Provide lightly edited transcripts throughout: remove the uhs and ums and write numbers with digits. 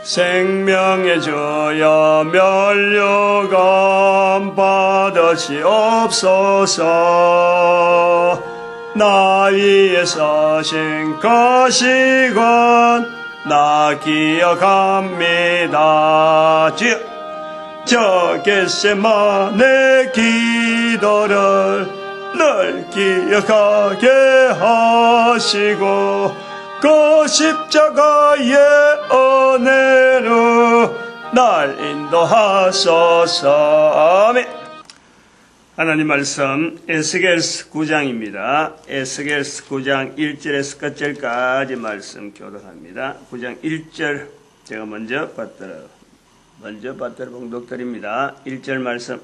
생명의 주여 면류관 받으시옵소서. 나 위에 서신 거시건 나 기억합니다. 주여 저 겟세마네 기도를 늘 기억하게 하시고 그 십자가의 은혜로 날 인도하소서. 아멘. 하나님 말씀 에스겔서 9장입니다. 에스겔서 9장 1절에서 끝절까지 말씀 교독합니다. 9장 1절 제가 먼저 받들어 봉독드립니다. 1절 말씀.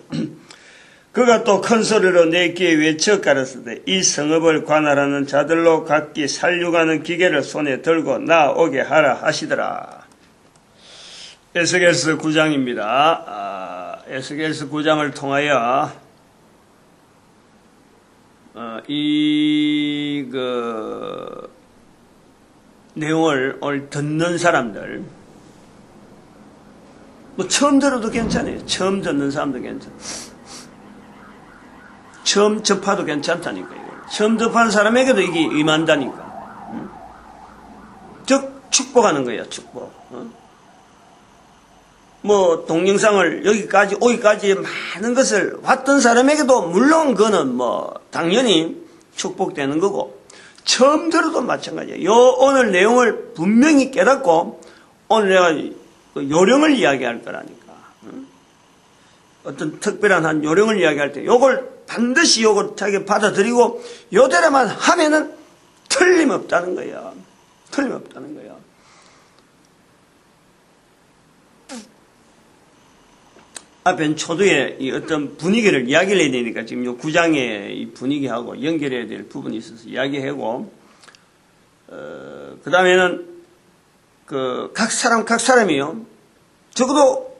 그가 또 큰 소리로 내 귀에 외쳐 가라사대 이 성읍을 관할하는 자들로 각기 살육하는 기계를 손에 들고 나오게 하라 하시더라. 에스겔서 9장입니다. 에스겔서 9장을 통하여 내용을 오늘 듣는 사람들, 뭐 처음 들어도 괜찮아요. 처음 듣는 사람도 괜찮아요. 처음 접하도 괜찮다니까. 이거. 처음 접하는 사람에게도 이게 임한다니까. 즉 축복하는 거예요. 축복. 뭐 동영상을 오기까지 많은 것을 왔던 사람에게도 물론 그거는 뭐 당연히 축복되는 거고, 처음 들어도 마찬가지예요. 오늘 내용을 분명히 깨닫고 오늘 내가 요령을 이야기할 거라니까. 어떤 특별한 한 요령을 이야기할 때 요걸 반드시 요걸 자기 받아들이고 요대로만 하면은 틀림없다는 거야. 틀림없다는 거야. 앞엔 초두에 이 어떤 분위기를 이야기를 해야 되니까 지금 요 9장의 이 분위기하고 연결해야 될 부분이 있어서 이야기하고, 그 다음에는 각 사람이요. 적어도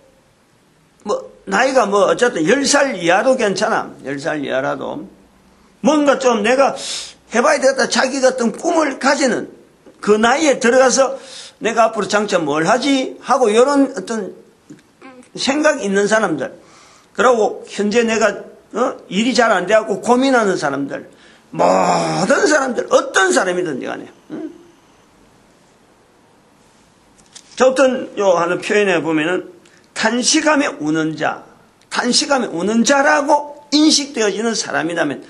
나이가 어쨌든 10살 이하도 괜찮아. 10살 이하라도 뭔가 좀 내가 해봐야 되겠다. 자기가 어떤 꿈을 가지는 그 나이에 들어가서 내가 앞으로 장차 뭘 하지 하고 이런 어떤 생각이 있는 사람들, 그리고 현재 내가 일이 잘 안 돼갖고 고민하는 사람들, 모든 사람들 어떤 사람이든지 간에 저 어떤 하는 표현에 보면은 탄식하며 우는 자라고 인식되어지는 사람이라면,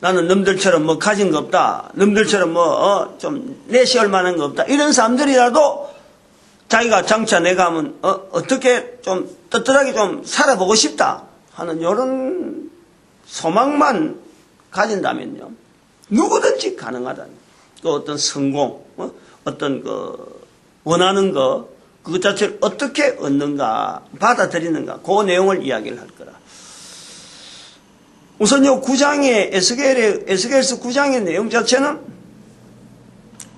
나는 남들처럼 가진 거 없다, 남들처럼 좀 내세울 만한 거 없다, 이런 사람들이라도 자기가 장차 내가 하면 어떻게 좀 떳떳하게 좀 살아보고 싶다 하는 이런 소망만 가진다면요, 누구든지 가능하다. 또 어떤 성공, 어떤 원하는 거, 그것 자체를 어떻게 얻는가, 받아들이는가, 그 내용을 이야기를 할 거라. 우선 요 9장의 에스겔서 9장의 내용 자체는,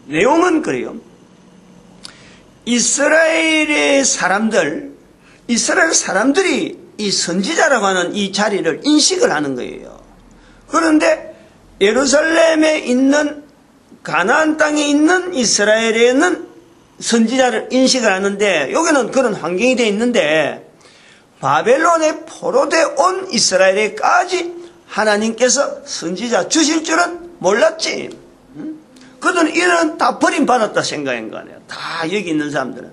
내용은 그래요. 이스라엘 사람들이 이 선지자라고 하는 이 자리를 인식을 하는 거예요. 그런데 예루살렘에 있는, 가나안 땅에 있는 이스라엘에는 선지자를 인식을 하는데, 여기는 그런 환경이 되어 있는데, 바벨론에 포로되어 온 이스라엘에까지 하나님께서 선지자 주실 줄은 몰랐지. 그들은 이런 다 버림받았다 생각한 거 아니에요. 다 여기 있는 사람들은.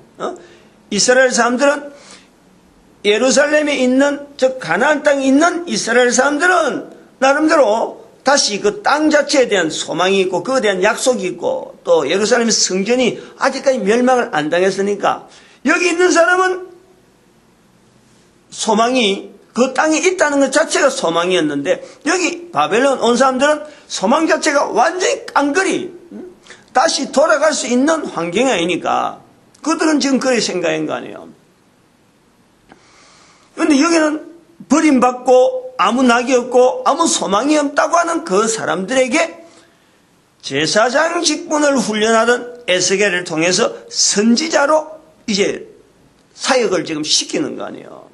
이스라엘 사람들은, 예루살렘에 있는, 즉 가나안 땅에 있는 이스라엘 사람들은 나름대로 다시 그 땅 자체에 대한 소망이 있고, 그에 대한 약속이 있고, 또 예루살렘 성전이 아직까지 멸망을 안 당했으니까, 여기 있는 사람은 소망이 그 땅에 있다는 것 자체가 소망이었는데, 여기 바벨론 온 사람들은 소망 자체가 완전히 깡그리 다시 돌아갈 수 있는 환경이 아니니까 그들은 지금 그렇게 생각한 거 아니에요. 그런데 여기는 버림받고 아무 낙이 없고 아무 소망이 없다고 하는 그 사람들에게 제사장 직분을 훈련하던 에스겔을 통해서 선지자로 이제 사역을 지금 시키는 거 아니에요.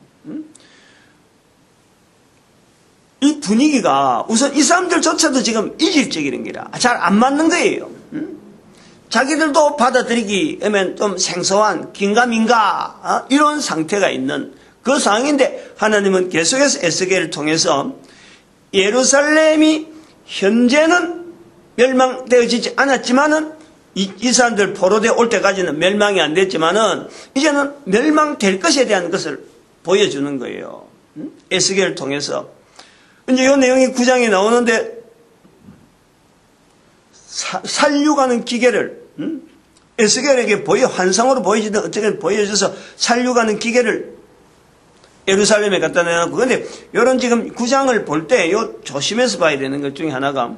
이 분위기가 우선 이 사람들조차도 지금 이질적인 게라 잘 안 맞는 거예요. 자기들도 받아들이기 좀 생소한 긴가민가 이런 상태가 있는 그 상황인데 하나님은 계속해서 에스겔을 통해서 예루살렘이 현재는 멸망되어지지 않았지만은 이 사람들 포로되어 올 때까지는 멸망이 안 됐지만은 이제는 멸망될 것에 대한 것을 보여주는 거예요. 에스겔을 통해서. 이제 이 내용이 9장에 나오는데 살육하는 기계를 에스겔에게 환상으로 보여지든 어떻게 보여줘서 살육하는 기계를 예루살렘에 갖다 내놓고. 근데 이런 지금 9장을 볼 때 조심해서 봐야 되는 것 중에 하나가,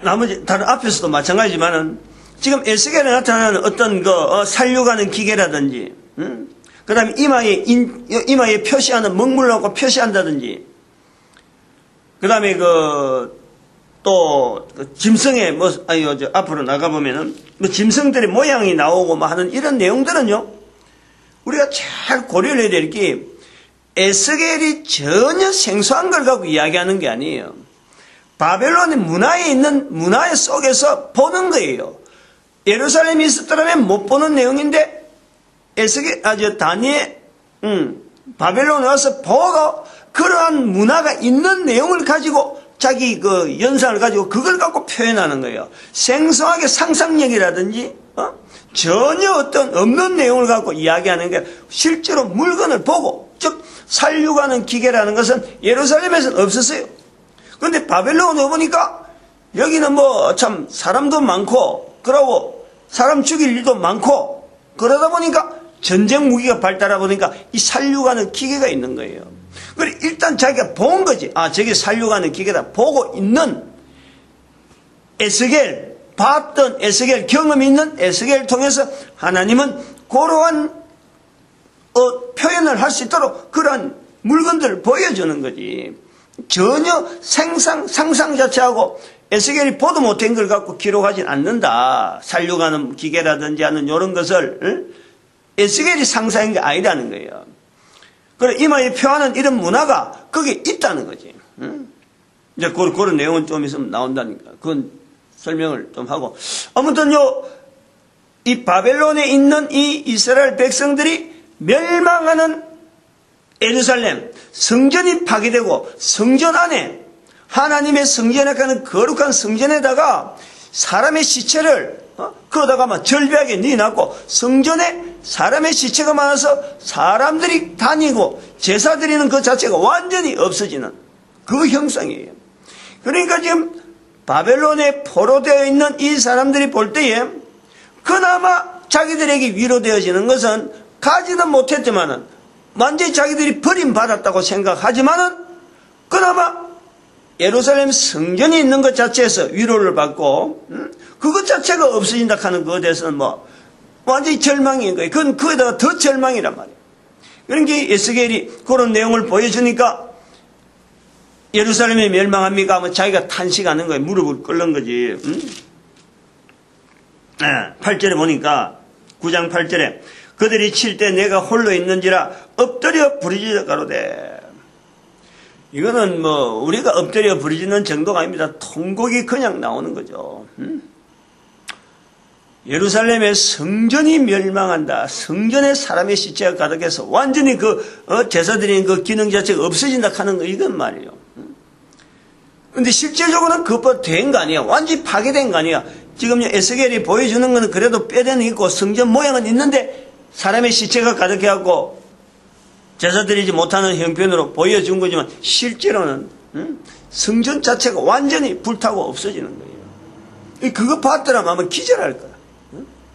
나머지 다른 앞에서도 마찬가지지만은 지금 에스겔에 나타나는 어떤 살육하는 기계라든지, 그 다음에 이마에 표시하는 먹물하고 표시한다든지, 그 다음에 또 짐승의 앞으로 나가보면은 짐승들의 모양이 나오고 하는 이런 내용들은요, 우리가 잘 고려를 해야 될 게 에스겔이 전혀 생소한 걸 갖고 이야기하는 게 아니에요. 바벨론의 문화에 있는 문화 속에서 보는 거예요. 예루살렘이 있었더라면 못 보는 내용인데 다니엘 바벨론에 와서 보고 그러한 문화가 있는 내용을 가지고 자기 연상을 가지고 그걸 갖고 표현하는 거예요. 생소하게 상상력이라든지 전혀 어떤 없는 내용을 갖고 이야기하는 게 실제로 물건을 보고, 즉 살육하는 기계라는 것은 예루살렘에서는 없었어요. 그런데 바벨론에 오보니까 여기는 참 사람도 많고 그러고 사람 죽일 일도 많고 그러다 보니까 전쟁 무기가 발달하다 보니까 이 살육하는 기계가 있는 거예요. 그래 일단 자기가 본 거지. 저게 살육하는 기계다. 보고 있는 에스겔, 봤던 에스겔, 경험이 있는 에스겔을 통해서 하나님은 그러한 표현을 할 수 있도록 그러한 물건들을 보여주는 거지. 전혀 상상 자체하고 에스겔이 보도 못한 걸 갖고 기록하진 않는다. 살육하는 기계라든지 하는 이런 것을 에스겔이 상상한 게 아니라는 거예요. 그래 이마에 표하는 이런 문화가 거기에 있다는 거지. 이제 그런 내용은 좀 있으면 나온다니까. 그건 설명을 좀 하고. 아무튼요, 이 바벨론에 있는 이 이스라엘 백성들이 멸망하는 예루살렘, 성전이 파괴되고 성전 안에 하나님의 성전에 가는 거룩한 성전에다가 사람의 시체를 그러다가 절벽에 넣어놨고 성전에 사람의 시체가 많아서 사람들이 다니고 제사 드리는 그 자체가 완전히 없어지는 그 형상이에요. 그러니까 지금 바벨론에 포로되어 있는 이 사람들이 볼 때에 그나마 자기들에게 위로되어지는 것은 가지는 못했지만은 완전히 자기들이 버림받았다고 생각하지만은 그나마 예루살렘 성전이 있는 것 자체에서 위로를 받고 그것 자체가 없어진다 하는 것에 대해서는 완전히 절망인 거예요. 그건 그에다가 더 절망이란 말이에요. 그러니까 에스겔이 그런 내용을 보여주니까 예루살렘이 멸망합니까? 하면 자기가 탄식하는 거예요. 무릎을 꿇는 거지. 8절에 보니까 9장 8절에 그들이 칠 때 내가 홀로 있는지라 엎드려 부르짖어 가로되. 이거는 우리가 엎드려 부르짖는 정도가 아닙니다. 통곡이 그냥 나오는 거죠. 예루살렘의 성전이 멸망한다. 성전에 사람의 시체가 가득해서 완전히 제사 드리는 그 기능 자체가 없어진다 하는 거 이건 말이에요. 근데 실제적으로는 그것보다 된 거 아니야. 완전히 파괴된 거 아니야. 지금 에스겔이 보여주는 거는 그래도 뼈대는 있고 성전 모양은 있는데 사람의 시체가 가득해갖고 제사 드리지 못하는 형편으로 보여준 거지만 실제로는 성전 자체가 완전히 불타고 없어지는 거예요. 그거 봤더라면 아마 기절할 거야.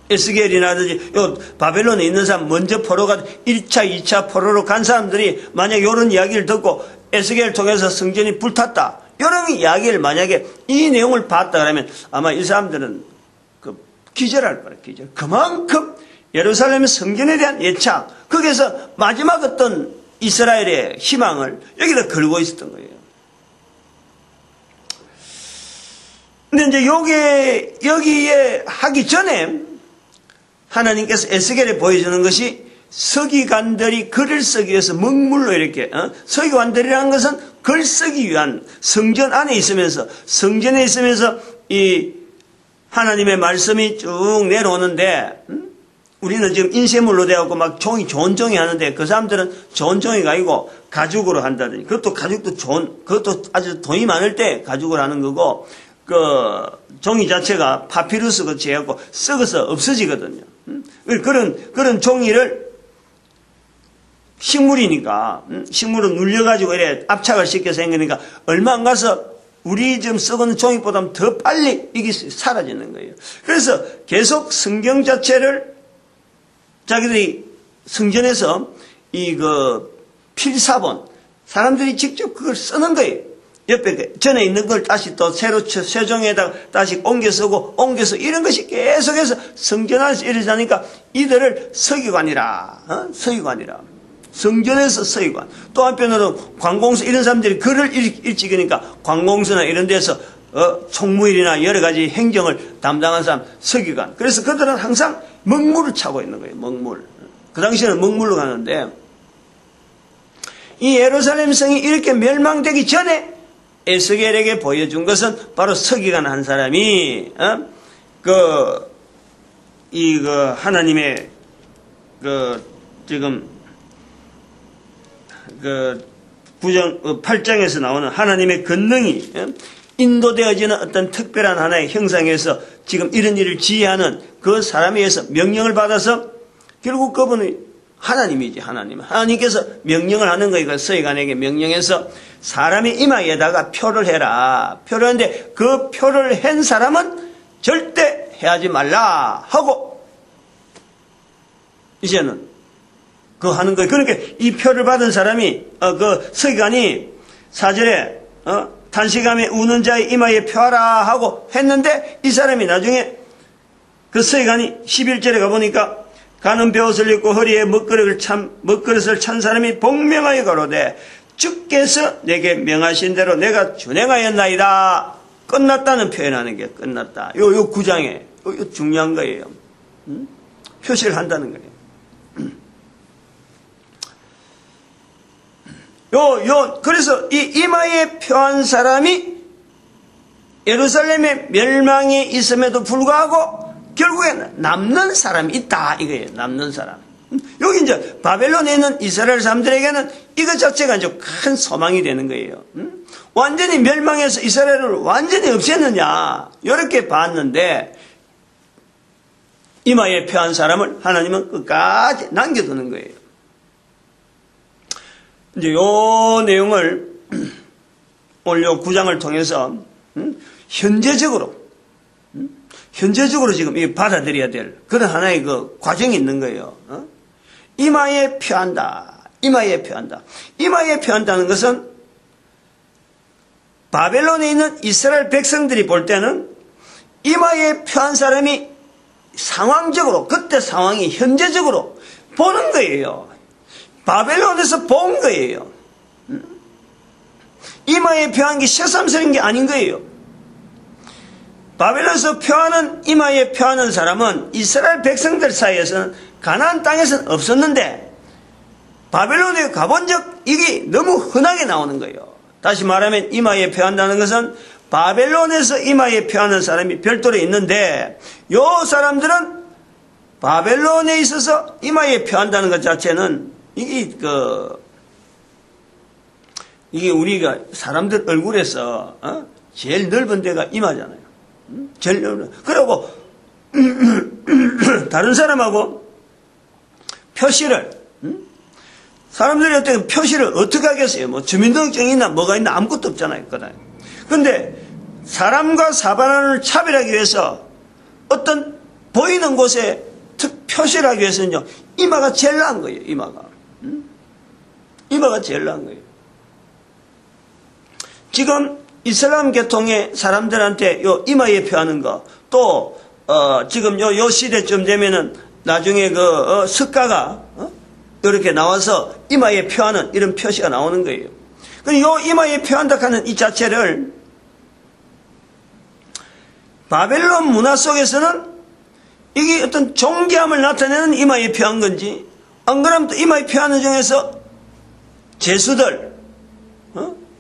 에스겔이라든지 바벨론에 있는 사람 먼저 포로가 1차, 2차 포로로 간 사람들이 만약 이런 이야기를 듣고 에스겔을 통해서 성전이 불탔다. 이런 이야기를 만약에 이 내용을 봤다 그러면 아마 이 사람들은 기절할 거야. 기절. 그만큼 예루살렘 성전에 대한 애착, 거기에서 마지막 어떤 이스라엘의 희망을 여기다 걸고 있었던 거예요. 근데 이제 여기에 하기 전에 하나님께서 에스겔에 보여주는 것이 서기관들이 글을 쓰기 위해서 먹물로 이렇게 서기관들이라는 것은 글 쓰기 위한 성전 안에 있으면서 성전에 있으면서 이 하나님의 말씀이 쭉 내려오는데, 우리는 지금 인쇄물로 되어갖고 막 종이 좋은 종이 하는데 그 사람들은 좋은 종이가 아니고 가죽으로 한다든지, 그것도 가죽도 그것도 아주 돈이 많을 때 가죽으로 하는 거고, 그 종이 자체가 파피루스 같이 해갖고 썩어서 없어지거든요. 그런 종이를 식물이니까, 식물은 눌려가지고 이래 압착을 시켜서 생기니까 얼마 안 가서 우리 지금 썩은 종이보다 더 빨리 이게 사라지는 거예요. 그래서 계속 성경 자체를 자기들이 성전에서 필사본, 사람들이 직접 그걸 쓰는 거예요. 옆에 전에 있는 걸 다시 또 새로 세종에다가 다시 옮겨 쓰고 옮겨서 이런 것이 계속해서 성전 안에서 이루어지니까 이들을 서기관이라, 서기관이라. 성전에서 서기관. 또 한편으로 관공서 이런 사람들이 글을 일찍으니까 관공서나 이런 데서 총무일이나 여러 가지 행정을 담당한 사람 서기관. 그래서 그들은 항상 먹물을 차고 있는 거예요. 먹물. 그 당시에는 먹물로 가는데, 이 예루살렘 성이 이렇게 멸망되기 전에 에스겔에게 보여준 것은 바로 서기관 한 사람이 하나님의 지금 8장에서 나오는 하나님의 권능이 인도되어지는 어떤 특별한 하나의 형상에서 지금 이런 일을 지휘하는 그 사람에 의해서 명령을 받아서, 결국 그분이 하나님이지, 하나님께서 명령을 하는 거니까 서기관에게 명령해서 사람의 이마에다가 표를 해라. 표를 하는데 그 표를 한 사람은 절대 해하지 말라 하고 이제는 그거 하는 거예요. 그러니까 이 표를 받은 사람이 그 서기관이 4절에 단식함에 우는 자의 이마에 표하라 하고 했는데, 이 사람이 나중에 그 서기관이 11절에 가보니까 가는 벼옷을 입고 허리에 먹그릇을 찬 사람이 복명하여 가로되 주께서 내게 명하신 대로 내가 준행하였나이다. 끝났다는 표현하는 게 끝났다. 요 9장에 요 중요한 거예요. 표시를 한다는 거예요. 그래서 이 이마에 표한 사람이 예루살렘의 멸망에 있음에도 불구하고 결국에는 남는 사람이 있다 이거예요. 남는 사람. 여기 이제 바벨론에 있는 이스라엘 사람들에게는 이것 자체가 이제 큰 소망이 되는 거예요. 완전히 멸망해서 이스라엘을 완전히 없앴느냐 이렇게 봤는데, 이마에 표한 사람을 하나님은 끝까지 남겨두는 거예요. 이제 요 내용을 오늘 요 9장을 통해서 현재적으로 지금 받아들여야 될 그런 하나의 그 과정이 있는 거예요. 이마에 표한다. 이마에 표한다는 것은 바벨론에 있는 이스라엘 백성들이 볼 때는 이마에 표한 사람이 상황적으로, 그때 상황이 현재적으로 보는 거예요. 바벨론에서 본 거예요. 이마에 표한 게 새삼스러운 게 아닌 거예요. 바벨론에서 이마에 표하는 사람은 이스라엘 백성들 사이에서는 가나안 땅에서는 없었는데, 바벨론에 가본 적 이게 너무 흔하게 나오는 거예요. 다시 말하면 이마에 표한다는 것은 바벨론에서 이마에 표하는 사람이 별도로 있는데, 요 사람들은 바벨론에 있어서 이마에 표한다는 것 자체는 이게 우리가 사람들 얼굴에서 제일 넓은 데가 이마잖아요. 제일 넓은. 그리고 다른 사람하고 표시를 사람들이 어떻게 표시를 어떻게 하겠어요? 뭐 주민등록증이 있나 뭐가 있나 아무것도 없잖아요. 그런데 사람과 사람을 차별하기 위해서 어떤 보이는 곳에 표시를 하기 위해서는요, 이마가 제일 나은 거예요. 이마가 제일 나은 거예요. 지금 이슬람 계통의 사람들한테 요 이마에 표하는 거, 또 지금 요 시대쯤 되면은 나중에 석가가 이렇게 나와서 이마에 표하는 이런 표시가 나오는 거예요. 그럼 요 이마에 표한다 하는 이 자체를 바벨론 문화 속에서는 이게 어떤 존귀함을 나타내는 이마에 표한 건지, 안 그러면 또 이마에 표하는 중에서 제수들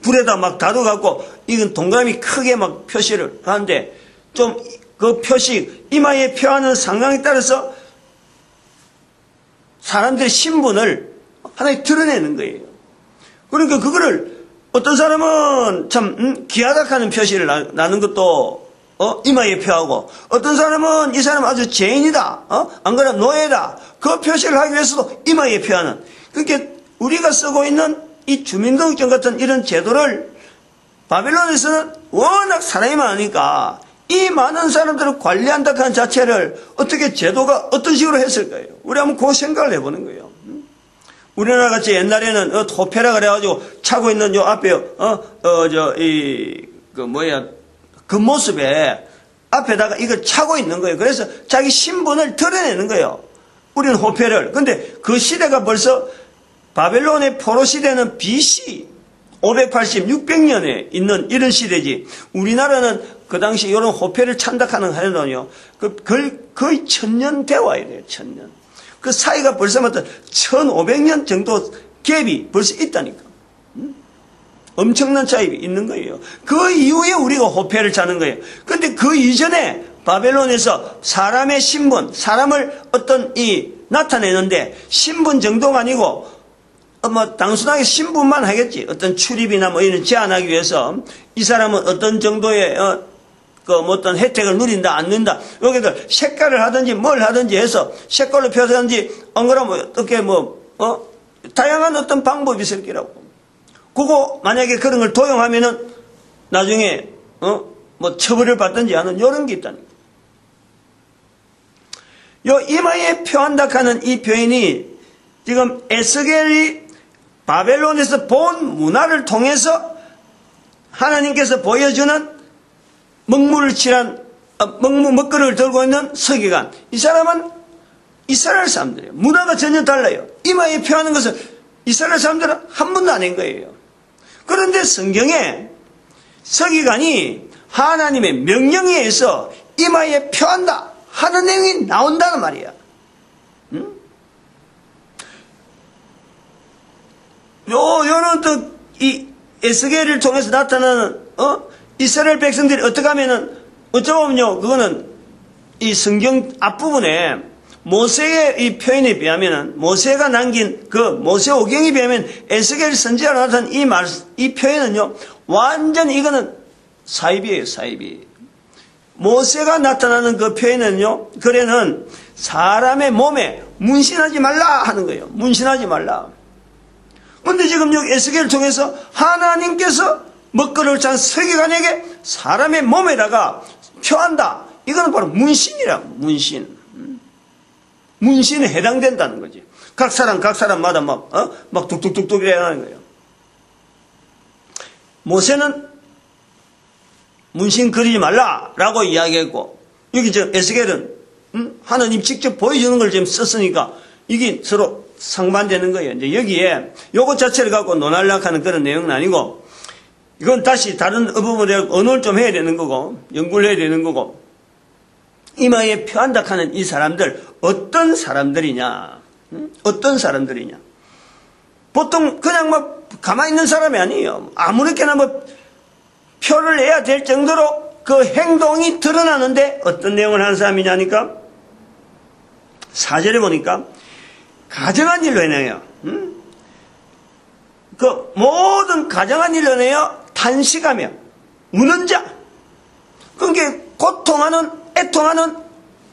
불에다 막 다뤄갖고 이건 동그라미 크게 막 표시를 하는데, 좀 그 표식, 이마에 표하는 상황에 따라서 사람들의 신분을 하나에 드러내는 거예요. 그러니까 그거를 어떤 사람은 참 기하다 하는 표시를 나는 것도 이마에 표하고, 어떤 사람은 이 사람 아주 죄인이다, 안 그러면 노예다, 그 표시를 하기 위해서도 이마에 표하는. 그러니까 우리가 쓰고 있는 이 주민등록증 같은 이런 제도를 바벨론에서는 워낙 사람이 많으니까 이 많은 사람들을 관리한다 하는 자체를 어떻게 제도가 어떤 식으로 했을까요? 우리 한번 그 생각을 해보는 거예요. 우리나라 같이 옛날에는 호패라 그래가지고 차고 있는 요 앞에 겉모습에 앞에다가 이걸 차고 있는 거예요. 그래서 자기 신분을 드러내는 거예요. 우리는 호패를. 근데 그 시대가 벌써 바벨론의 포로 시대는 BC 580, 600년에 있는 이런 시대지. 우리나라는 그 당시 이런 호패를 찬다하는 하는요, 거의 1000년 되어야 돼요. 1000년. 그 사이가 벌써 1500년 정도 갭이 벌써 있다니까. 엄청난 차이가 있는 거예요. 그 이후에 우리가 호패를 차는 거예요. 그런데 그 이전에 바벨론에서 사람의 신분, 사람을 나타내는데 신분 정도가 아니고 단순하게 신분만 하겠지. 어떤 출입이나 이런 제한하기 위해서 이 사람은 어떤 정도의 어떤 혜택을 누린다, 안 누린다. 여기들 색깔을 하든지 뭘 하든지 해서 색깔로 표현하든지, 안 그러면 어떻게 다양한 어떤 방법이 있을 거라고. 그거 만약에 그런 걸 도용하면은 나중에 처벌을 받든지 하는 이런 게 있다는 거예요. 요 이마에 표한다 하는 이 표현이 지금 에스겔이 바벨론에서 본 문화를 통해서 하나님께서 보여주는 먹구름을 들고 있는 서기관. 이 사람은 이스라엘 사람들이에요. 문화가 전혀 달라요. 이마에 표하는 것을 이스라엘 사람들은 한 번도 안 한 거예요. 그런데 성경에 서기관이 하나님의 명령에 의해서 이마에 표한다 하는 내용이 나온다는 말이야. 요런 이 에스겔을 통해서 나타나는 이스라엘 백성들이 어떻게 하면은 어쩌면요, 그거는 이 성경 앞부분에 모세의 이 표현에 비하면은, 모세가 남긴 그 모세 오경에 비하면 에스겔 선지자로 나타난 이 표현은요, 완전히 이거는 사입이에요, 사입이. 모세가 나타나는 그 표현은요, 그래는 사람의 몸에 문신하지 말라 하는 거예요. 문신하지 말라. 그런데 지금 여기 에스겔을 통해서 하나님께서 먹거리를 찬 서기관에게 사람의 몸에다가 표한다. 이거는 바로 문신이라고. 문신에 해당된다는 거지. 각 사람마다 막 뚝뚝뚝뚝 이래야 하는 거예요. 모세는 문신 그리지 말라라고 이야기했고, 여기 에스겔은 하나님 직접 보여주는 걸 지금 썼으니까 이게 서로 상반되는 거예요. 이제 여기에 요것 자체를 갖고 논하려고 하는 그런 내용은 아니고, 이건 다시 다른 부분에 언어를 좀 해야 되는 거고, 연구를 해야 되는 거고, 이마에 표한다 하는 이 사람들, 어떤 사람들이냐? 어떤 사람들이냐? 보통 그냥 가만히 있는 사람이 아니에요. 아무렇게나 표를 내야 될 정도로 그 행동이 드러나는데 어떤 내용을 하는 사람이냐니까? 4절에 보니까 가정한 일로 해내요. 그 모든 가정한 일로 해내요. 탄식하며 우는 자. 그러니까 고통하는, 애통하는,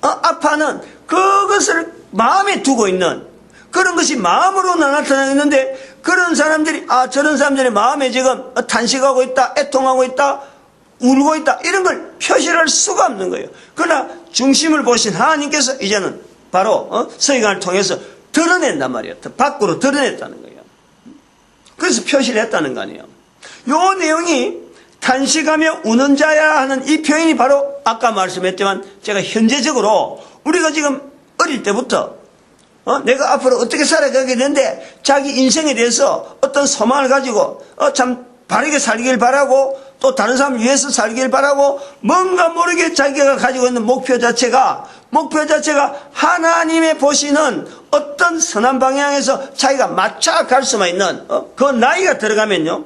아파하는 그것을 마음에 두고 있는 그런 것이 마음으로 나타나고 있는데, 그런 사람들이 저런 사람들의 마음에 지금 탄식하고 있다, 애통하고 있다, 울고 있다, 이런 걸 표시를 할 수가 없는 거예요. 그러나 중심을 보신 하나님께서 이제는 바로 서기관을 통해서 드러낸단 말이에요. 밖으로 드러냈다는 거예요. 그래서 표시를 했다는 거 아니에요. 요 내용이 탄식하며 우는 자야 하는 이 표현이 바로 아까 말씀했지만 제가 현재적으로 우리가 지금 어릴 때부터 내가 앞으로 어떻게 살아가게 되는데 자기 인생에 대해서 어떤 소망을 가지고 참 바르게 살길 바라고, 또 다른 사람을 위해서 살길 바라고, 뭔가 모르게 자기가 가지고 있는 목표 자체가 하나님의 보시는 어떤 선한 방향에서 자기가 맞춰갈 수만 있는 그 나이가 들어가면요,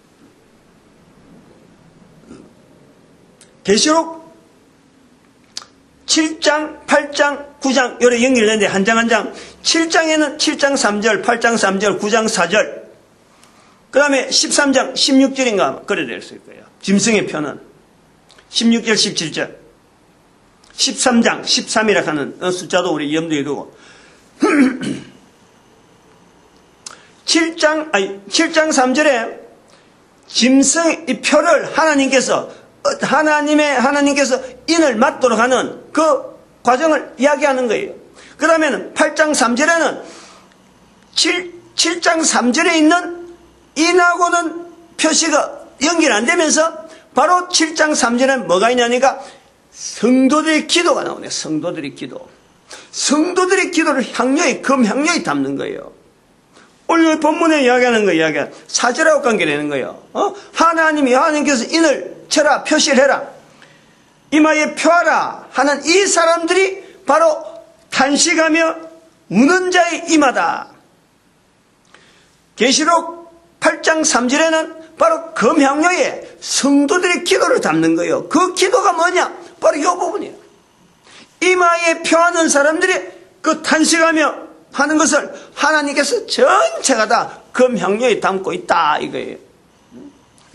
계시록 7장, 8장, 9장 요래 연결되는데 한 장 한 장 7장에는 7장 3절, 8장 3절, 9장 4절 그 다음에 13장 16절인가 그래 될 수 있고요. 짐승의 표는 16절, 17절 13장 13이라 하는 숫자도 우리 염두에 두고 7장 3절에 짐승 이 표를 하나님께서 인을 맞도록 하는 그 과정을 이야기하는 거예요. 그 다음에는 8장 3절에는 7장 3절에 있는 인하고는 표시가 연결 안 되면서 바로 7장 3절에는 뭐가 있냐니까 성도들의 기도가 나오네요. 성도들의 기도. 성도들의 기도를 향료에, 금향료에 담는 거예요. 오늘 본문에 이야기하는 거, 4절하고 관계되는 거예요. 하나님께서 인을 쳐라, 표시를 해라. 이마에 펴라 하는 이 사람들이 바로 탄식하며 우는 자의 이마다. 계시록 8장 3절에는 바로 금향료에 성도들의 기도를 담는 거예요. 그 기도가 뭐냐? 바로 이 부분이에요. 이마에 표하는 사람들이 그 탄식하며 하는 것을 하나님께서 전체가 다 금향료에 담고 있다 이거예요.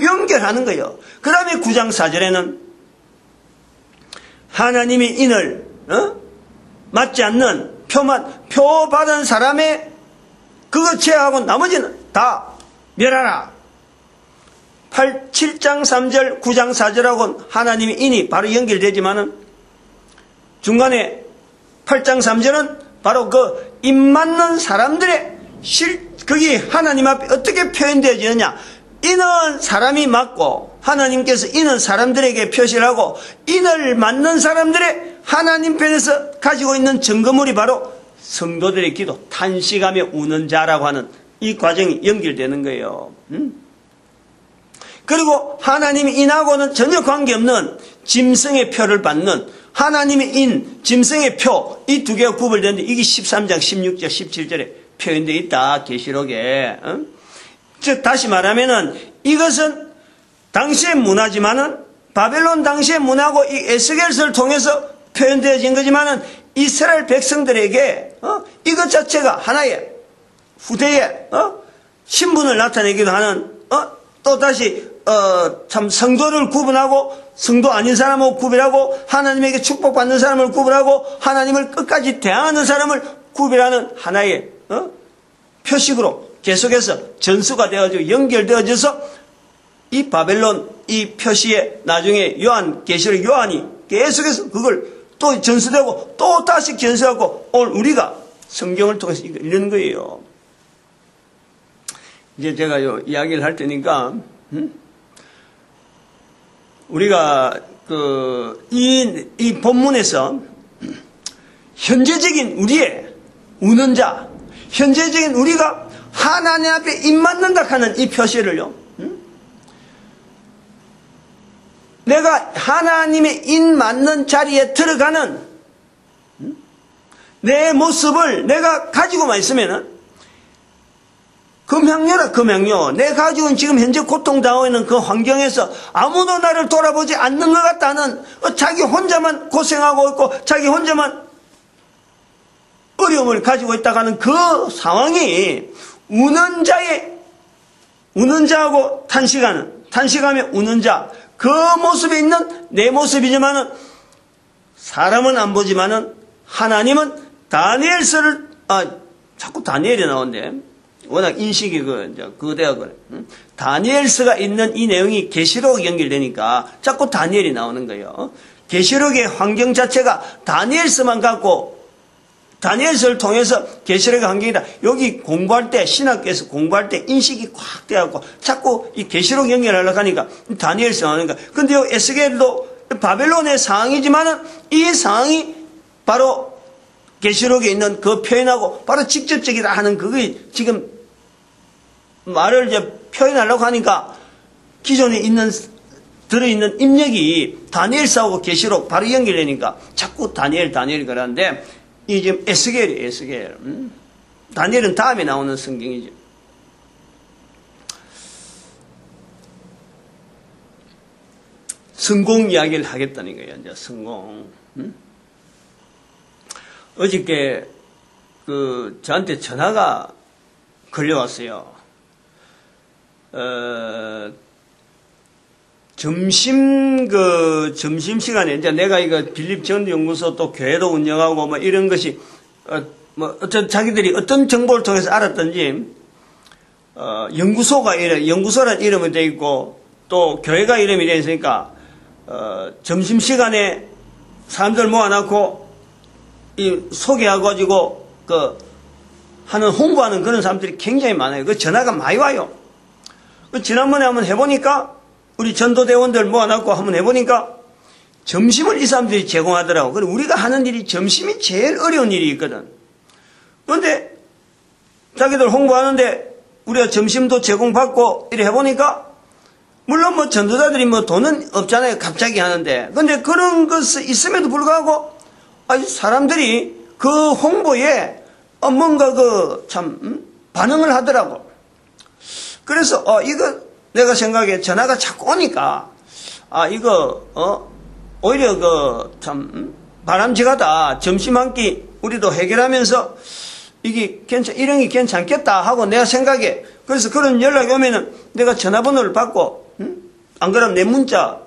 연결하는 거예요. 그 다음에 9장 4절에는 하나님이 인을 맞지 않는 표 받은 사람의 그거 제하고 나머지는 다 멸하라. 7장 3절 9장 4절하고는 하나님의 인이 바로 연결되지만은 중간에 8장 3절은 바로 그 인 맞는 사람들의 그게 하나님 앞에 어떻게 표현되어지느냐. 인은 사람이 맞고 하나님께서 인은 사람들에게 표시를 하고 인을 맞는 사람들의 하나님 편에서 가지고 있는 증거물이 바로 성도들의 기도, 탄식하며 우는 자라고 하는 이 과정이 연결되는 거예요. 그리고 하나님이 인하고는 전혀 관계없는 짐승의 표를 받는 하나님의 인, 짐승의 표, 이 두 개가 구별되는데 이게 13장, 16절, 17절에 표현되어 있다. 계시록에. 즉 다시 말하면은 이것은 당시의 문화지만은 바벨론 당시의 문화고 이 에스겔서를 통해서 표현되어진 거지만은 이스라엘 백성들에게 이것 자체가 하나의 후대의 신분을 나타내기도 하는 또 다시 참 성도를 구분하고 성도 아닌 사람을 구별하고 하나님에게 축복받는 사람을 구별하고 하나님을 끝까지 대항하는 사람을 구별하는 하나의 표식으로 계속해서 전수가 되어지고 연결되어져서 이 바벨론 이 표시에 나중에 계시록 요한이 계속해서 그걸 또 전수되고 또 다시 전수하고 오늘 우리가 성경을 통해서 이런 거예요. 이제 제가 이야기를 할 테니까 우리가 이 본문에서 현재적인 우리의 우는 자, 현재적인 우리가 하나님 앞에 입 맞는다 하는 이 표시를요. 내가 하나님의 입 맞는 자리에 들어가는 내 모습을 내가 가지고만 있으면은 금향료라 금향료. 내가 가지고 지금 현재 고통당하고 있는 그 환경에서 아무도 나를 돌아보지 않는 것 같다는 자기 혼자만 고생하고 있고 자기 혼자만 어려움을 가지고 있다고 하는 그 상황이 우는 자하고 탄식하며 우는 자 그 모습에 있는 내 모습이지만은 사람은 안 보지만은 하나님은 다니엘서를 자꾸 다니엘이 나오는데 워낙 인식이 그대가 그래. 다니엘서가 있는 이 내용이 계시록 연결되니까 자꾸 다니엘이 나오는 거예요. 계시록의 환경 자체가 다니엘서만 갖고 다니엘서를 통해서 계시록의 환경이다. 여기 공부할 때 신학교에서 공부할 때 인식이 꽉 돼갖고 자꾸 이 계시록 연결하려고 하니까 다니엘서 나오는 거야. 근데 요 에스겔도 바벨론의 상황이지만은 이 상황이 바로 계시록에 있는 그 표현하고 바로 직접적이다 하는 그게 지금 말을 이제 표현하려고 하니까 기존에 들어있는 입력이 다니엘서하고 계시록 바로 연결되니까 자꾸 다니엘 그러는데 이 지금 에스겔이에요, 에스겔. 다니엘은 다음에 나오는 성경이죠. 성공 이야기를 하겠다는 거예요. 이제 성공. 어저께 저한테 전화가 걸려왔어요. 점심시간에, 이제 내가 이거 빌립전도연구소 또 교회도 운영하고 뭐 이런 것이, 자기들이 어떤 정보를 통해서 알았던지, 연구소란 이름이 되어 있고, 또 교회가 이름이 되어 있으니까, 점심시간에 사람들 모아놓고, 소개하고가지고, 홍보하는 그런 사람들이 굉장히 많아요. 그 전화가 많이 와요. 지난번에 한번 해보니까, 우리 전도대원들 모아놓고 한번 해보니까, 점심을 이 사람들이 제공하더라고. 그리고 우리가 하는 일이 점심이 제일 어려운 일이 있거든. 그런데, 자기들 홍보하는데, 우리가 점심도 제공받고, 이래 해보니까, 물론 뭐 전도자들이 뭐 돈은 없잖아요. 갑자기 하는데. 근데 그런 것이 있음에도 불구하고, 사람들이 그 홍보에 뭔가 반응을 하더라고. 그래서, 이거 내가 생각에 전화가 자꾸 오니까, 오히려 바람직하다. 점심 한 끼 우리도 해결하면서 이런 게 괜찮겠다 하고 내가 생각해. 그래서 그런 연락이 오면은 내가 전화번호를 받고, 안 그러면 내 문자,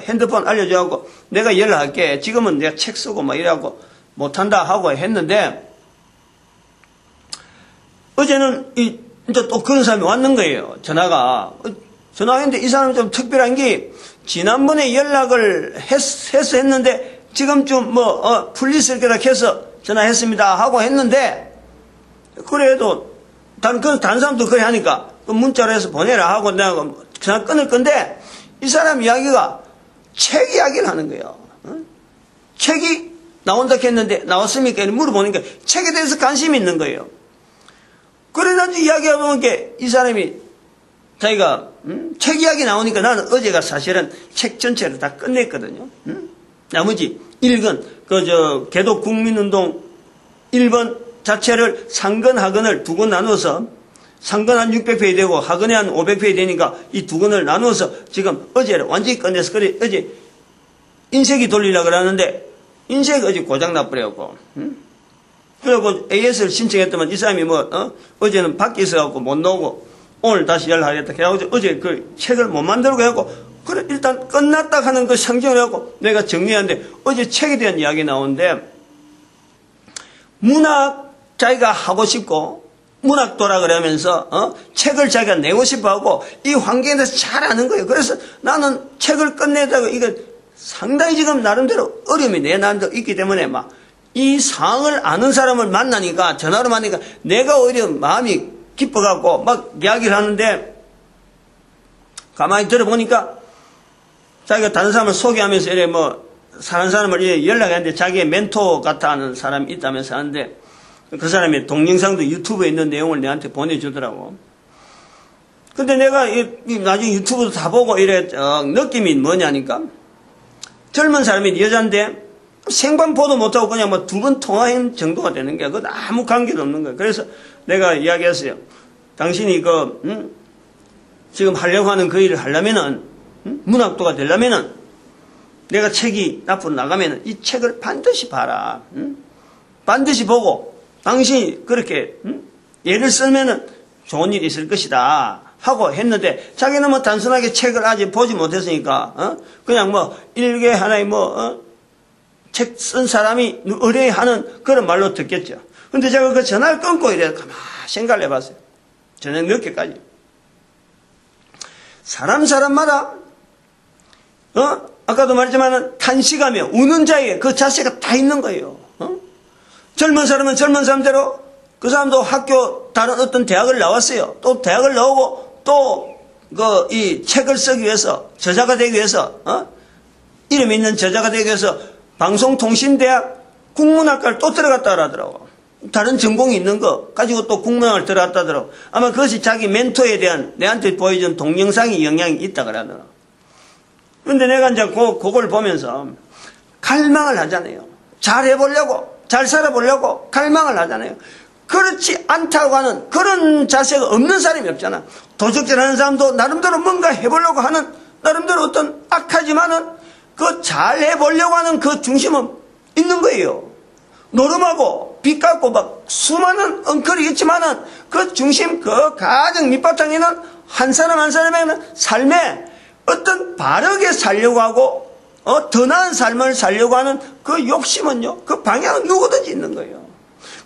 핸드폰 알려줘갖고 내가 연락할게. 지금은 내가 책 쓰고 막 이래갖고 못한다 하고 했는데, 어제는 이제 또 그런 사람이 왔는 거예요. 전화했는데 이 사람이 좀 특별한 게, 지난번에 연락을 했는데 지금쯤 풀리실 거라 해서 전화했습니다 하고 했는데, 그래도 다른 사람도 그래 하니까 문자로 해서 보내라 하고 내가 전화 끊을 건데, 이 사람 이야기가 책 이야기를 하는 거예요. 책이 나온다 했는데 나왔습니까? 물어보니까 책에 대해서 관심이 있는 거예요. 그래서 이야기하다 보니까 이 사람이 자기가 책 이야기 나오니까 나는 어제가 사실은 책 전체를 다 끝냈거든요. 나머지 1권 개독국민운동 1번 자체를 상권 하권을 2권 나누어서, 상권 한 600페이지 되고 하권에 한 500페이지 되니까 이 2권을 나누어서 지금 어제를 완전히 끝내서, 그래 어제 인쇄기 돌리려고 그러는데 인쇄기 어제 고장 나버려갖고, 그리고 AS를 신청했더만 이 사람이 어제는 밖에 있어갖고 못 나오고 오늘 다시 연락하겠다 해가지고 어제 그 책을 못 만들고 해갖고, 그래 일단 끝났다 하는 그 상정을 해갖고 내가 정리하는데, 어제 책에 대한 이야기 나오는데, 문학 자기가 하고 싶고 문학도라 그러면서 책을 자기가 내고 싶어 하고 이 환경에 대해서 잘 아는 거예요. 그래서 나는 책을 끝내다가 이거 상당히 지금 나름대로 어려움이 내 나름대로 있기 때문에 막 이 상황을 아는 사람을 만나니까, 전화로 만나니까 내가 오히려 마음이 기뻐갖고 막 이야기를 하는데, 가만히 들어보니까 자기가 다른 사람을 소개하면서 이래 사는 사람을 이래 연락했는데, 자기의 멘토 같아 하는 사람이 있다면서 하는데, 그 사람의 동영상도 유튜브에 있는 내용을 내한테 보내주더라고. 근데 내가 나중에 유튜브도 다 보고 이래 느낌이 뭐냐니까, 젊은 사람이 여잔데 생방포도 못하고 그냥 2번 통화한 정도가 되는 거야. 그건 아무 관계도 없는 거야. 그래서 내가 이야기했어요. 당신이 지금 하려고 하는 그 일을 하려면은, 문학도가 되려면은, 내가 책이 앞으로 나가면은 이 책을 반드시 봐라. 반드시 보고, 당신이 그렇게, 예를 쓰면은 좋은 일이 있을 것이다. 하고 했는데, 자기는 단순하게 책을 아직 보지 못했으니까, 그냥 일개 하나의 책 쓴 사람이 의뢰하는 그런 말로 듣겠죠. 근데 제가 그 전화를 끊고 이래 가만히 생각을 해봤어요. 저녁 늦게까지. 사람마다, 아까도 말했지만 탄식하며 우는 자의 그 자세가 다 있는 거예요. 젊은 사람은 젊은 사람대로, 그 사람도 다른 어떤 대학을 나왔어요. 또 대학을 나오고 또 이 책을 쓰기 위해서, 저자가 되기 위해서, 이름 있는 저자가 되기 위해서 방송통신대학 국문학과를 또 들어갔다 그러더라고. 다른 전공이 있는 거 가지고 또 국문학을 들어갔다 하더라고. 아마 그것이 자기 멘토에 대한 내한테 보여준 동영상이 영향이 있다 그러더라고. 그런데 내가 이제 그걸 보면서 갈망을 하잖아요. 잘 해보려고, 잘 살아보려고 갈망을 하잖아요. 그렇지 않다고 하는 그런 자세가 없는 사람이 없잖아. 도적질하는 사람도 나름대로 뭔가 해보려고 하는, 나름대로 어떤 악하지만은 그 잘 해보려고 하는 그 중심은 있는 거예요. 노름하고 빚 갚고 막 수많은 엉클이 있지만은 그 중심, 그 가정 밑바탕에는 한 사람 한 사람의 삶에 어떤 바르게 살려고 하고 더 나은 삶을 살려고 하는 그 욕심은요, 그 방향은 누구든지 있는 거예요.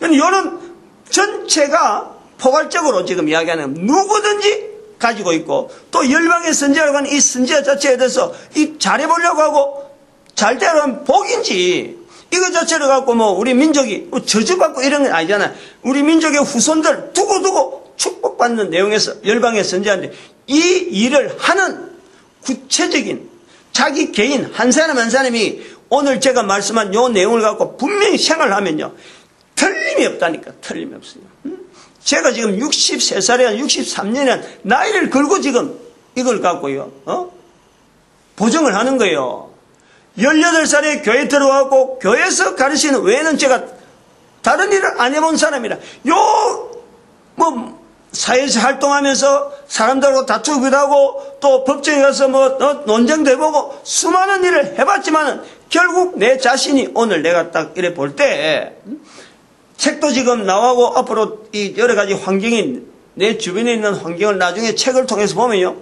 이런 전체가 포괄적으로 지금 이야기하는 누구든지 가지고 있고, 또 열방의 선지자라고 하는 이 선지자 자체에 대해서 이 잘해보려고 하고 잘되라고 하면 복인지, 이거 자체를 갖고 뭐 우리 민족이 저주받고 이런 건 아니잖아요. 우리 민족의 후손들 두고두고 축복받는 내용에서 열방의 선지자인데, 이 일을 하는 구체적인 자기 개인 한 사람 한 사람이 오늘 제가 말씀한 요 내용을 갖고 분명히 생각을 하면요, 틀림이 없다니까. 틀림이 없어요. 제가 지금 63살이나 63년이나 나이를 걸고 지금 이걸 갖고요, 보정을 하는 거예요. 18살에 교회 들어가고 교회에서 가르치는 외에는 제가 다른 일을 안 해본 사람이라, 사회에서 활동하면서 사람들하고 다투기도 하고 또 법정에 가서 논쟁도 해보고 수많은 일을 해봤지만은 결국 내 자신이 오늘 내가 딱 이래 볼 때, 책도 지금 나오고 앞으로 이 여러 가지 환경이 내 주변에 있는 환경을 나중에 책을 통해서 보면요,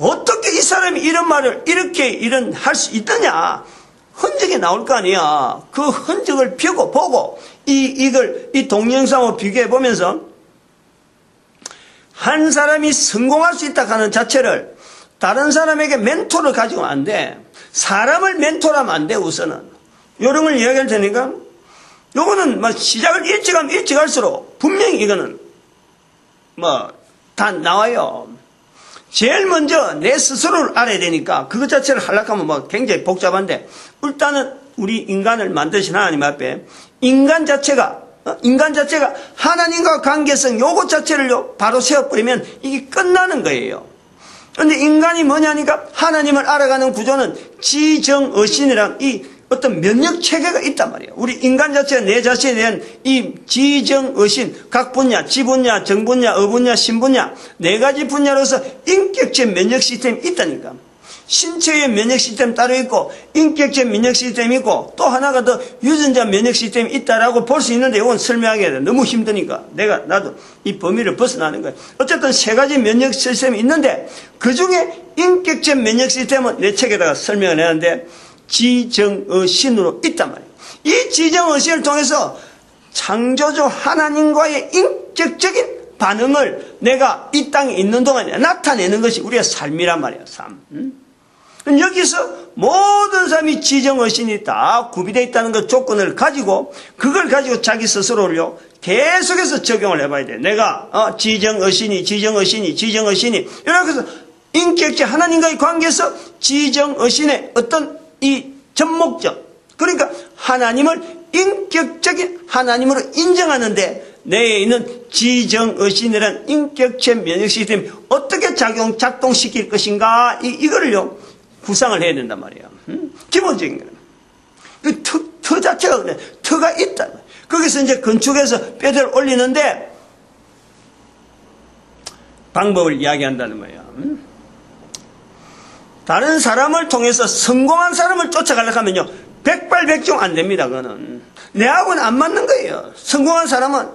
어떻게 이 사람이 이런 말을 이렇게 할 수 있더냐, 흔적이 나올 거 아니야. 그 흔적을 보고 이 동영상을 비교해 보면서 한 사람이 성공할 수 있다 하는 자체를 다른 사람에게 멘토를 가지고는 안 돼. 사람을 멘토라면 안 돼. 우선은 이런 걸 이야기할 테니까, 요거는 시작을 일찍 하면 일찍 할수록 분명히 이거는 다 나와요. 제일 먼저 내 스스로를 알아야 되니까 그것 자체를 하려고 하면 굉장히 복잡한데, 일단은 우리 인간을 만드신 하나님 앞에 인간 자체가 하나님과 관계성 요것 자체를 바로 세워버리면 이게 끝나는 거예요. 그런데 인간이 뭐냐니까, 하나님을 알아가는 구조는 지정의신이랑 이 어떤 면역 체계가 있단 말이에요. 우리 인간 자체가 내 자신에 대한 이 지정의신, 각 분야, 지분야, 정분야, 어분야, 신분야, 네 가지 분야로서 인격적 면역 시스템이 있다니까. 신체의 면역 시스템 따로 있고, 인격적 면역 시스템이 있고, 또 하나가 더 유전자 면역 시스템이 있다라고 볼 수 있는데, 이건 설명하기가 너무 힘드니까 나도 이 범위를 벗어나는 거예요. 어쨌든 세 가지 면역 시스템이 있는데, 그 중에 인격적 면역 시스템은 내 책에다가 설명을 했는데, 지정의신으로 있단 말이에요. 이 지정의신을 통해서 창조주 하나님과의 인격적인 반응을 내가 이 땅에 있는 동안에 나타내는 것이 우리의 삶이란 말이에요. 삶. 여기서 모든 사람이 지정의신이 다 구비되어 있다는 그 조건을 가지고, 그걸 가지고 자기 스스로를요 계속해서 적용을 해봐야 돼. 내가 지정의신이 이렇게 해서 인격적 하나님과의 관계에서 지정의신의 어떤 이 전목적, 그러니까 하나님을 인격적인 하나님으로 인정하는데 내에 있는 지정의신이라는 인격체 면역 시스템이 어떻게 작동시킬 것인가, 이거를요 구상을 해야 된단 말이에요. 기본적인 거예요. 그 터 자체가 그래. 터가 있다. 거기서 이제 건축해서 뼈대를 올리는데 방법을 이야기한다는 거예요. 다른 사람을 통해서 성공한 사람을 쫓아가려고 하면요, 백발백중 안 됩니다. 그거는 내하고는 안 맞는 거예요. 성공한 사람을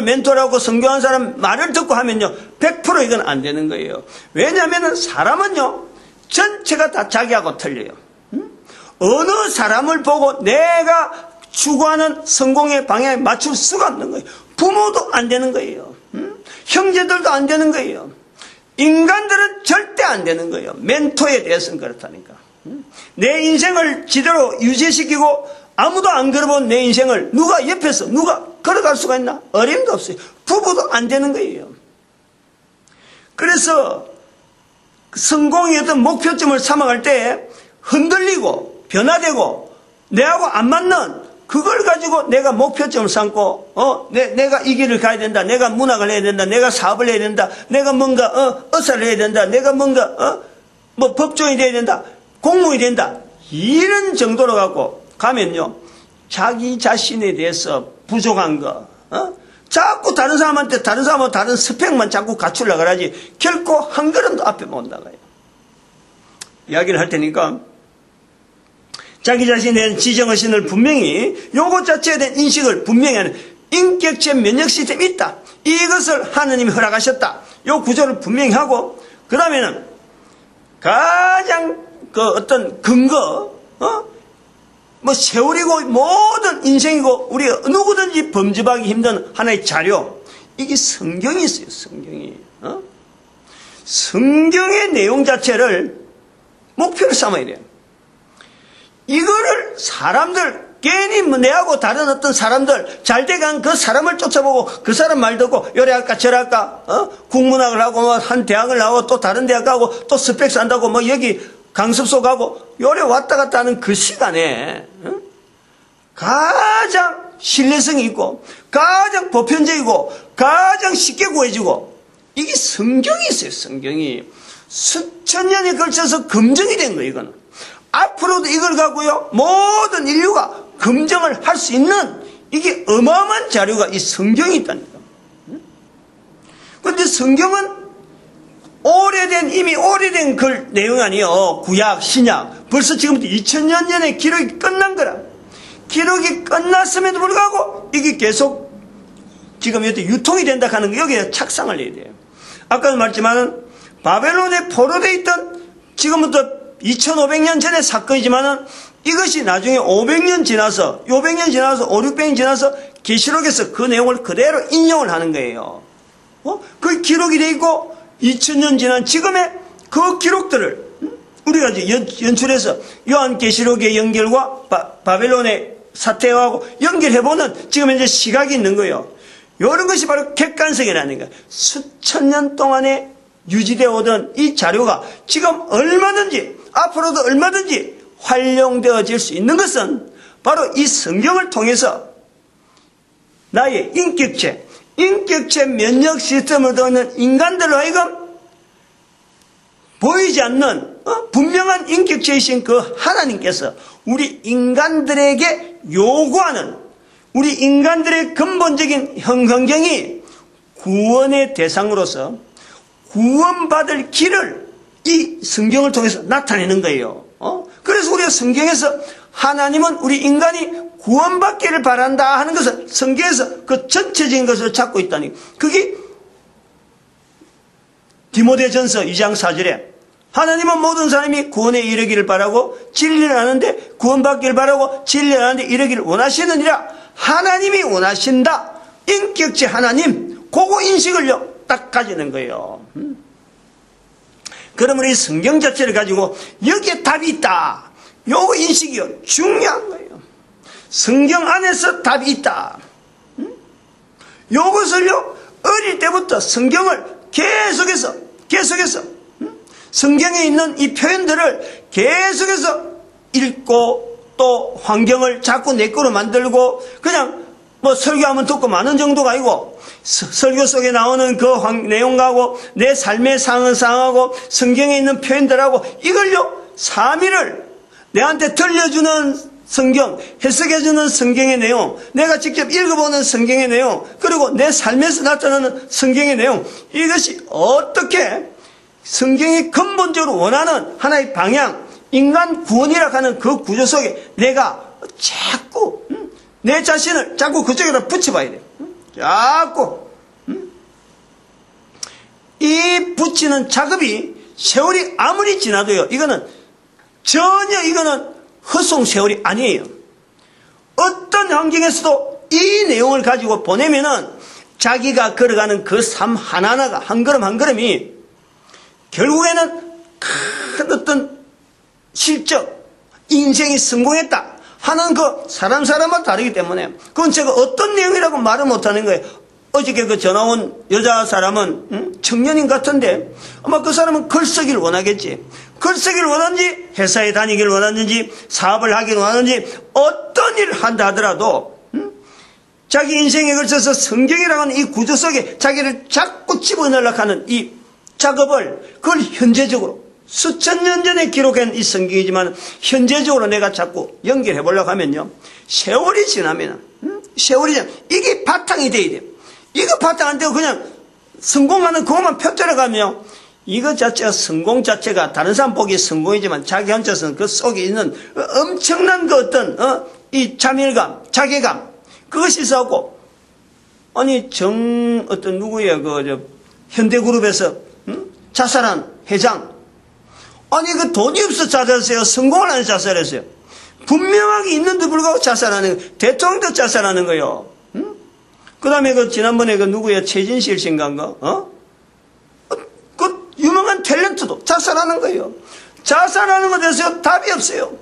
멘토라고 성공한 사람 말을 듣고 하면요, 100% 이건 안 되는 거예요. 왜냐하면 사람은요, 전체가 다 자기하고 틀려요. 어느 사람을 보고 내가 추구하는 성공의 방향에 맞출 수가 없는 거예요. 부모도 안 되는 거예요. 형제들도 안 되는 거예요. 인간들은 절대 안 되는 거예요. 멘토에 대해서는 그렇다니까. 내 인생을 제대로 유지시키고 아무도 안 걸어본 내 인생을 누가 걸어갈 수가 있나? 어림도 없어요. 부부도 안 되는 거예요. 그래서 성공의 어떤 목표점을 삼아갈 때 흔들리고 변화되고 내하고 안 맞는 그걸 가지고 내가 목표점을 삼고, 내가 이 길을 가야 된다. 내가 문학을 해야 된다. 내가 사업을 해야 된다. 내가 뭔가, 의사를 해야 된다. 내가 뭔가, 법조인이 돼야 된다. 공무원이 된다. 이런 정도로 갖고 가면요, 자기 자신에 대해서 부족한 거, 자꾸 다른 사람한테 다른 스펙만 자꾸 갖추려고 하지, 결코 한 걸음도 앞에 못 나가요. 이야기를 할 테니까 자기 자신에 대한 지정의식을 분명히 요것 자체에 대한 인식을 분명히 하는 인격체 면역 시스템이 있다. 이것을 하느님이 허락하셨다. 요 구조를 분명히 하고 그 다음에는 가장 그 어떤 근거 뭐 세월이고 모든 인생이고 우리가 누구든지 범접하기 힘든 하나의 자료 이게 성경이 있어요. 성경의 내용 자체를 목표로 삼아야 돼요. 이거를 사람들 괜히 뭐 내하고 다른 어떤 사람들 잘돼간 그 사람을 쫓아보고 그 사람 말 듣고 요래 할까 저래 할까 국문학을 하고 뭐 한 대학을 나오고 또 다른 대학 가고 또 스펙 산다고 뭐 여기 강습소 가고 요래 왔다 갔다 하는 그 시간에 가장 신뢰성이 있고 가장 보편적이고 가장 쉽게 구해지고 이게 성경이 있어요. 성경이 수천 년에 걸쳐서 검증이 된 거예요. 이거는 앞으로도 이걸 갖고요 모든 인류가 검증을 할 수 있는 이게 어마어마한 자료가 이 성경이 있다니까. 그런데 성경은 이미 오래된 글 내용 아니에요. 구약, 신약. 벌써 지금부터 2000년 전에 기록이 끝난 거라. 기록이 끝났음에도 불구하고 이게 계속 지금 여기 유통이 된다 하는 거 여기에 착상을 해야 돼요. 아까도 말했지만은 바벨론에 포로되어 있던 지금부터 2500년 전의 사건이지만은 이것이 나중에 500년 지나서 500년 지나서 5, 600년 지나서 계시록에서 그 내용을 그대로 인용을 하는 거예요. 그 기록이 되어 있고 2000년 지난 지금의 그 기록들을 우리가 이제 연출해서 요한계시록의 연결과 바벨론의 사태하고 연결해보는 지금 현재 시각이 있는 거예요. 이런 것이 바로 객관성이라는 거예요. 수천 년 동안에 유지되어 오던 이 자료가 지금 얼마든지 앞으로도 얼마든지 활용되어질 수 있는 것은 바로 이 성경을 통해서 나의 인격체 면역 시스템을 얻는 인간들로 하여금 보이지 않는 분명한 인격체이신 그 하나님께서 우리 인간들에게 요구하는 우리 인간들의 근본적인 환경이 구원의 대상으로서 구원받을 길을 이 성경을 통해서 나타내는 거예요. 그래서 우리가 성경에서 하나님은 우리 인간이 구원받기를 바란다 하는 것을 성경에서 그 전체적인 것을 찾고 있다니. 그게 디모데전서 2장 4절에 하나님은 모든 사람이 구원에 이르기를 바라고 진리를 아는데 구원받기를 바라고 진리를 아는데 이르기를 원하시느니라. 하나님이 원하신다. 인격체 하나님 그거 인식을요 딱 가지는 거예요. 그러면 이 성경 자체를 가지고 여기에 답이 있다. 요거 인식이요 중요한 거예요. 성경 안에서 답이 있다. 요것을요 어릴 때부터 성경을 계속해서 성경에 있는 이 표현들을 계속해서 읽고 또 환경을 자꾸 내 거로 만들고 그냥 뭐 설교하면 듣고 마는 정도가 아니고 설교 속에 나오는 그 내용하고 내 삶의 상황하고 성경에 있는 표현들하고 이걸요 삼위를 내한테 들려주는 성경, 해석해주는 성경의 내용, 내가 직접 읽어보는 성경의 내용, 그리고 내 삶에서 나타나는 성경의 내용, 이것이 어떻게 성경이 근본적으로 원하는 하나의 방향, 인간 구원이라고 하는 그 구조 속에 내가 자꾸 내 자신을 자꾸 그쪽에다 붙여봐야 돼요. 자꾸 이 붙이는 작업이 세월이 아무리 지나도요 이거는 전혀 허송 세월이 아니에요. 어떤 환경에서도 이 내용을 가지고 보내면은 자기가 걸어가는 그 삶 하나하나가 한 걸음 한 걸음이 결국에는 큰 어떤 실적, 인생이 성공했다 하는 그 사람마다 다르기 때문에 그건 제가 어떤 내용이라고 말을 못하는 거예요. 어저께 그 전화 온 여자 사람은 청년인 같은데 아마 그 사람은 글쓰기를 원하겠지. 글쓰기를 원하는지 회사에 다니기를 원하는지 사업을 하기를 원하는지 어떤 일을 한다 하더라도 자기 인생에 걸쳐서 성경이라고 하는 이 구조 속에 자기를 자꾸 집어넣으려고 하는 이 작업을 그걸 현재적으로 수천 년 전에 기록한 이 성경이지만 현재적으로 내가 자꾸 연결해 보려고 하면요 세월이 지나면 이게 바탕이 돼야 돼요. 이거 바탕 안 되고 그냥 성공하는 그것만 펴들어가면 이거 자체가 성공 자체가 다른 사람 보기에 성공이지만 자기 혼자서는 그 속에 있는 엄청난 그 어떤 이 자멸감, 자괴감 그것이 있었고 아니 어떤 누구야 현대그룹에서 자살한 회장 아니 그 돈이 없어 자살했어요. 성공을 안 해서 자살했어요. 분명하게 있는데 불구하고 자살하는 거예요. 대통령도 자살하는 거예요. 그 다음에 지난번에 누구야 최진실 씨인가 그 유명한 탤런트도 자살하는 거예요. 자살하는 것에 대해서 답이 없어요.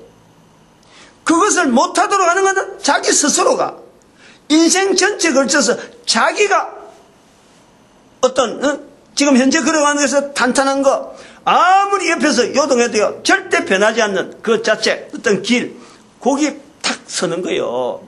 그것을 못하도록 하는 것은 자기 스스로가 인생 전체에 걸쳐서 자기가 지금 현재 걸어가는 것에서 탄탄한 거 아무리 옆에서 요동해도요 절대 변하지 않는 그 자체 어떤 길 거기 탁 서는 거예요.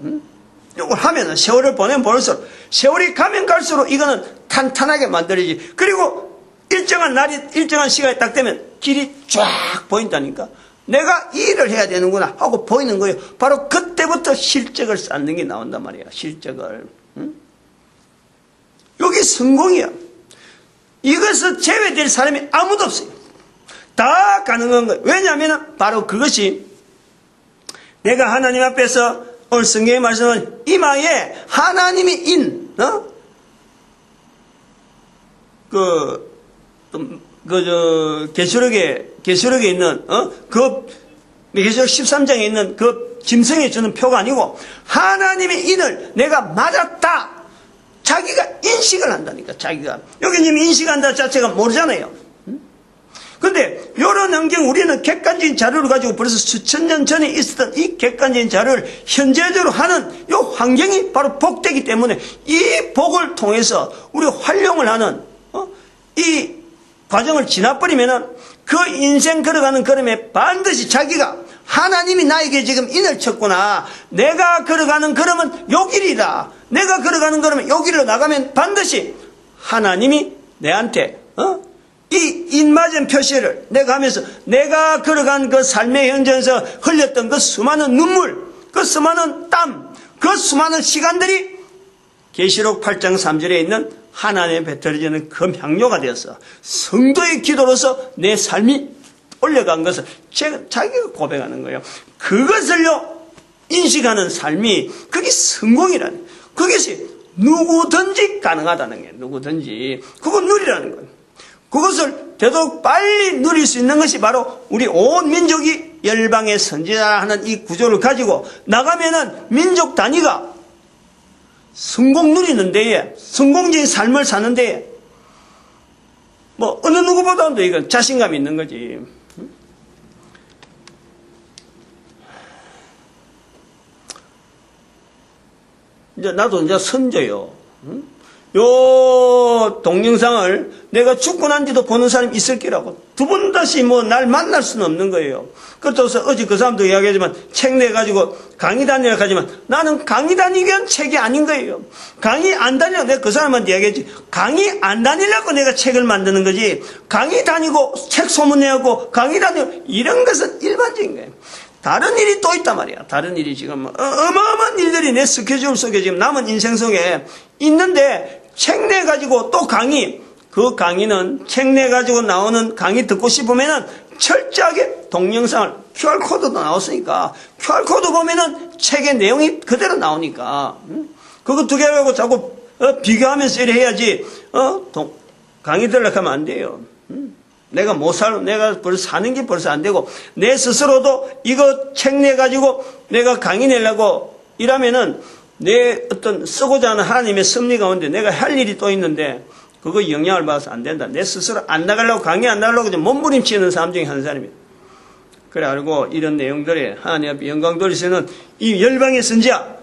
이걸 하면은 세월을 보내면 볼수록 세월이 가면 갈수록 이거는 탄탄하게 만들어지지. 그리고 일정한 시간이 딱 되면 길이 쫙 보인다니까. 내가 이 일을 해야 되는구나 하고 보이는 거예요. 바로 그때부터 실적을 쌓는 게 나온단 말이야. 실적을. 여기 성공이야. 이것을 제외될 사람이 아무도 없어요. 다 가능한 거예요. 왜냐하면 바로 그것이 내가 하나님 앞에서 오늘 성경의 말씀은 이마에 하나님이 계시록에 있는 계시록 13장에 있는 그 짐승이 주는 표가 아니고 하나님의 인을 내가 맞았다. 자기가 인식을 한다니까. 자기가 여기 지금 인식한다 자체가 모르잖아요. 근데 이런 환경 우리는 객관적인 자료를 가지고 벌써 수천 년 전에 있었던 이 객관적인 자료를 현재적으로 하는 이 환경이 바로 복되기 때문에 이 복을 통해서 우리 활용을 하는 이 과정을 지나버리면은 그 인생 걸어가는 걸음에 반드시 자기가 하나님이 나에게 지금 인을 쳤구나. 내가 걸어가는 걸음은 요 길이다. 내가 걸어가는 걸음은 요 길로 나가면 반드시 하나님이 내한테 이 인맞은 표시를 내가 하면서 내가 걸어간 그 삶의 현장에서 흘렸던 그 수많은 눈물, 그 수많은 땀, 그 수많은 시간들이 계시록 8장 3절에 있는 하나님의 배터리지는 그 향료가 되어서 성도의 기도로서 내 삶이 올려간 것을 자기가 고백하는 거예요. 그것을요 인식하는 삶이 그게 성공이라는 거예요. 그것이 누구든지 가능하다는 거예요. 누구든지 그거 누리라는 거예요. 그것을 되도록 빨리 누릴 수 있는 것이 바로 우리 온 민족이 열방의 선지자라 하는 이 구조를 가지고 나가면은 민족 단위가 성공 누리는 데에 성공적인 삶을 사는 데에 어느 누구보다도 이건 자신감이 있는 거지. 나도 이제 선조요. 요 동영상을 내가 죽고 난 뒤도 보는 사람이 있을 거라고. 두 번 다시 날 만날 수는 없는 거예요. 그렇다고 어제 그 사람도 이야기하지만 책 내가지고 강의 다니라고 하지만 나는 강의 다니기 위한 책이 아닌 거예요. 강의 안 다니려고 내가 그 사람한테 이야기했지. 강의 안 다니려고 내가 책을 만드는 거지. 강의 다니고 책 소문내고 강의 다니고 이런 것은 일반적인 거예요. 다른 일이 또 있단 말이야. 다른 일이 지금 어마어마한 일들이 내 스케줄 속에 지금 남은 인생 속에 있는데 책 내가지고 또 강의, 그 강의는 책 내가지고 나오는 강의 듣고 싶으면은 철저하게 동영상을 QR코드도 나왔으니까 QR코드 보면은 책의 내용이 그대로 나오니까 그거 두 개하고 자꾸 비교하면서 이래 해야지 강의 들으려고 하면 안 돼요. 내가 내가 벌써 사는 게 벌써 안 되고, 내 스스로도 이거 책 내가지고 내가 강의 내려고 이러면은 내 어떤 쓰고자 하는 하나님의 섭리 가운데 내가 할 일이 또 있는데, 그거 영향을 받아서 안 된다. 내 스스로 안 나가려고, 강의 안 나가려고 몸부림치는 사람 중에 한 사람이에요. 그래, 알고 이런 내용들이 하나님 앞에 영광 돌리시는 이 열방의 선지자,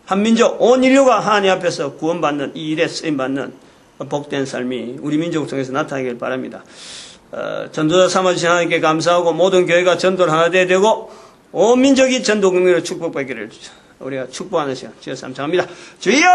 한민족, 온 인류가 하나님 앞에서 구원받는 이 일에 쓰임받는 복된 삶이 우리 민족 통해서 나타나길 바랍니다. 전도자 삼아주신 하나님께 감사하고 모든 교회가 전도를 하나 되고 온 민족이 전도 국민으로 축복받기를 우리가 축복하는 시간 주여 감사합니다. 주여!